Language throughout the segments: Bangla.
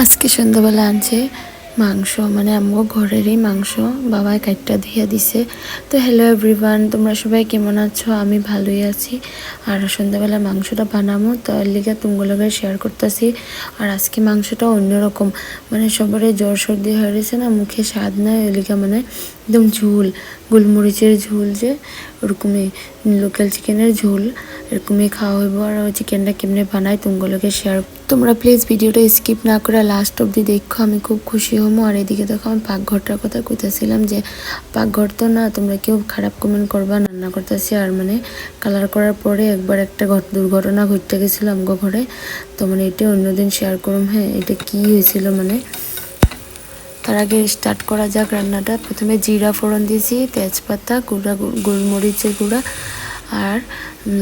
আজকে সন্ধ্যাবেলা আনছে মাংস, মানে আমগো ঘরেরই মাংস বাবাই কাটটা দিয়ে দিছে। তো হ্যালো এভরিওয়ান, তোমরা সবাই কেমন আছো? আমি ভালোই আছি। আর সন্ধ্যাবেলা মাংসটা বানাবো, তো এর লিগে তুমগুলোকে শেয়ার করতেছি। আর আজকে মাংসটা অন্যরকম, মানে সবারই জ্বর সর্দি হয়ে গেছে না, মুখে স্বাদ নাই, ওই লিগে মানে একদম ঝোল, গোলমরিচের ঝোল, যে ওরকমই লোকাল চিকেনের ঝোল এরকমই খাওয়া হইব। আর ওই চিকেনটা কেমনে বানাই তুমগুলোকে শেয়ার, তোমরা প্লিজ ভিডিওটা স্কিপ না করে লাস্ট অবধি দেখো, আমি খুব খুশি হবো। আর এদিকে দেখো আমি পাকঘরটার কথা কইতেছিলাম, যে পাকঘর তো না, তোমরা কেউ খারাপ কমেন্ট করবা, রান্না করতেছি। আর মানে কালার করার পরে একবার একটা দুর্ঘটনা ঘটতে গেছিলো আমগো ঘরে, তো মানে এটা অন্যদিন শেয়ার করুম। হ্যাঁ, এটা কি হয়েছিল মানে তার আগে স্টার্ট করা যাক রান্নাটা। প্রথমে জিরা ফোড়ন দিয়েছি, তেজপাতা, গোলমরিচের গুঁড়া আর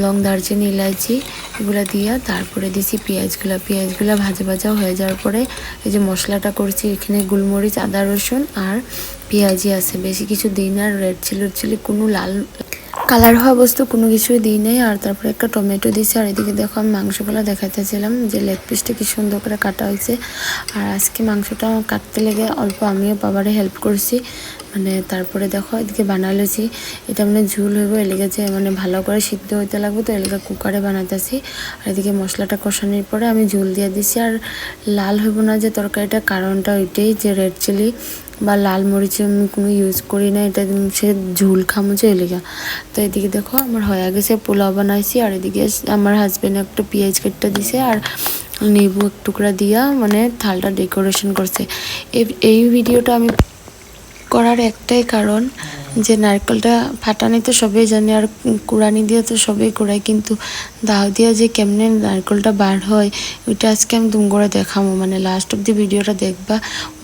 লং, দারচিনি, ইলাইচি এগুলো দিয়া তারপরে দিছি পেঁয়াজগুলো ভাজা ভাজা হয়ে যাওয়ার পরে এই যে মশলাটা করছি, এখানে গোলমরিচ, আদা, রসুন আর পেঁয়াজি আছে, বেশি কিছু দিই না। রেড চিলি কোনো লাল কালার হওয়া বস্তু কোনো কিছুই দিই নেই। আর তারপরে একটা টমেটো দিয়েছি। আর এদিকে দেখো আমি মাংসগুলো দেখাইতেছিলাম যে লেগ পিসটা কি সুন্দর করে কাটা হয়েছে। আর আজকে মাংসটা কাটতে লেগে অল্প আমিও বাবারে হেল্প করছি, মানে তারপরে দেখো এদিকে বানালেছি। এটা মানে ঝুল হইব, এলাকা যে মানে ভালো করে সিদ্ধ হইতে লাগবে, তো এলাকা কুকারে বানাতেছি। আর এদিকে মশলাটা কষানোর পরে আমি ঝুল দিয়ে দিছি। আর লাল হইব না যে তরকারিটা, কারণটা ওইটাই যে রেড চিলি বা লাল মরিচ আমি কোনো ইউজ করি না, এটা সে ঝুল খামুছে এলাকা। তো এদিকে দেখো আমার হয়ে গেছে, পোলাও বানাইছি। আর এদিকে আমার হাজব্যান্ড একটা পেঁয়াজ কেটে দিছে আর লেবু এক টুকরা দিয়া মানে থালটা ডেকোরেশন করছে। এই ভিডিওটা আমি করার একটাই কারণ, যে নারকেলটা ফাটানি তো সবাই জানে, আর কুড়ানি দিয়ে তো সবাই কুড়ায়, কিন্তু দাও দিয়া যে কেমনে নারকেলটা বার হয় ওইটা আজকে আমি তুম করে দেখাবো। মানে লাস্ট অব দি ভিডিওটা দেখবা,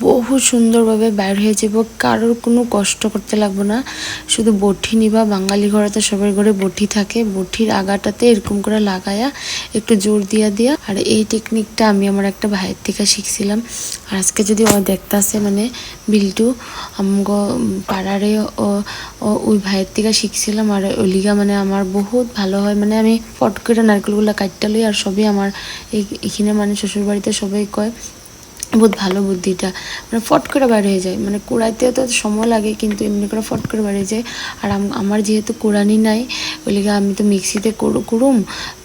বহু সুন্দরভাবে বাইর হয়ে যাব, কারোর কোনো কষ্ট করতে লাগবে না। শুধু বটি নিবা, বাঙালি ঘরে তো সবার ঘরে বটি থাকে, বটির আগাটাতে এরকম করে লাগায়া একটু জোর দিয়া। আর এই টেকনিকটা আমি আমার একটা ভাইয়ের থেকে শিখছিলাম। আর আজকে যদি ও দেখতে আসে, মানে বিল্টু আমগো পাড়ারে ও ওই ভাইয়ের থেকে শিখছিলাম। আর ওলিগা মানে আমার বহুত ভালো হয়, মানে আমি ফট করে নারকেলগুলো কাটতে লই। আর সবই আমার এখানে মানে শ্বশুরবাড়িতে সবাই কয় বহুত ভালো বুদ্ধিটা, মানে ফট করে বার হয়ে যায়। মানে কুড়াইতেও তো সময় লাগে, কিন্তু এমনি করে ফট করে বার হয়ে যায়। আর আমার যেহেতু কুড়ানি নাই, ওই লিগা আমি তো মিক্সিতে কুড়ুম,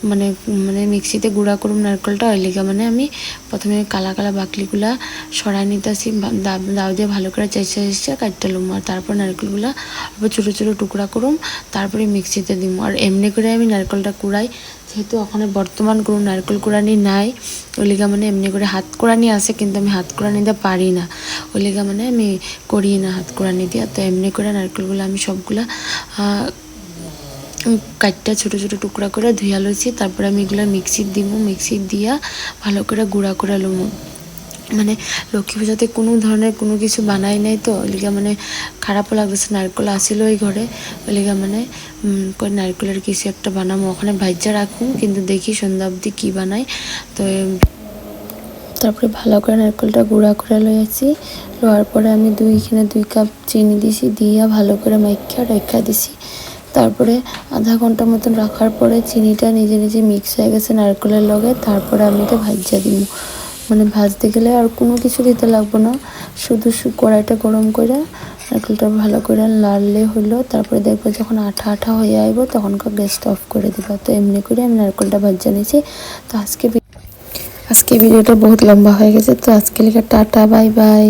মানে মানে মিক্সিতে গুঁড়া করুম নারকেলটা। ওই লিগা মানে আমি প্রথমে কালা বাকলিগুলা সরাই নিতেছি, দাও দিয়ে ভালো করে চেঁচে কাটতে লুম। আর তারপর নারকেলগুলা আবার ছোটো ছোটো টুকরা করুম, তারপরে মিক্সিতে দিম। আর এমনি করে আমি নারকেলটা কুড়াই, যেহেতু ওখানে বর্তমান কোনো নারকেল কুড়ানি নাই, ওই লিগা মানে এমনি করে হাত কুড়ানি আছে, কিন্তু আমি হাত কুড়ানি দিয়ে পারি না, ওই লিগা মানে আমি করি না হাত কুড়ানি দিয়ে। তো এমনি করে নারকেলগুলো আমি সবগুলা কাটটা ছোটো ছোটো টুকরা করে ধুইয়া লইছি। তারপরে আমি এগুলো মিক্সি দিয়া ভালো করে গুঁড়া করে লুমো। মানে লক্ষ্মী পূজাতে কোনো ধরনের কোনো কিছু বানাই নাই, তো ওই লিগা মানে খারাপও লাগতেছে, নারকেল আসিল ওই ঘরে, ওই লিগা মানে নারকেলের কিছু একটা বানাবো, ওখানে ভাজ্যা রাখুন, কিন্তু দেখি সন্ধ্যা অবধি কী বানাই। তো তারপরে ভালো করে নারকেলটা গুঁড়া করে লইয়াছি, লওয়ার পরে আমি এখানে 2 কাপ চিনি দিছি, দিয়া ভালো করে মাইখা রেখা দিছি। তারপরে আধা ঘন্টা মতন রাখার পরে চিনিটা নিজে নিজে মিক্স হয়ে গেছে নারকেলের লগে। তারপরে আমি এটা ভাজ্যা দিব, মানে ভাজতে গেলে আর কোনো কিছু দিতে লাগবো না, শুধু কড়াইটা গরম করে নারকেলটা ভালো করে লাড়লে হলো। তারপরে দেখবো যখন আঠা আঠা হয়ে আইব, তখন গ্যাসটা অফ করে দিবা। তো এমনি করে আমি নারকেলটা ভাজ্যা নিয়েছি। তো আজকে ভিডিওটা বহুত লম্বা হয়ে গেছে, তো আজকে লিখে টাটা, বাই বাই।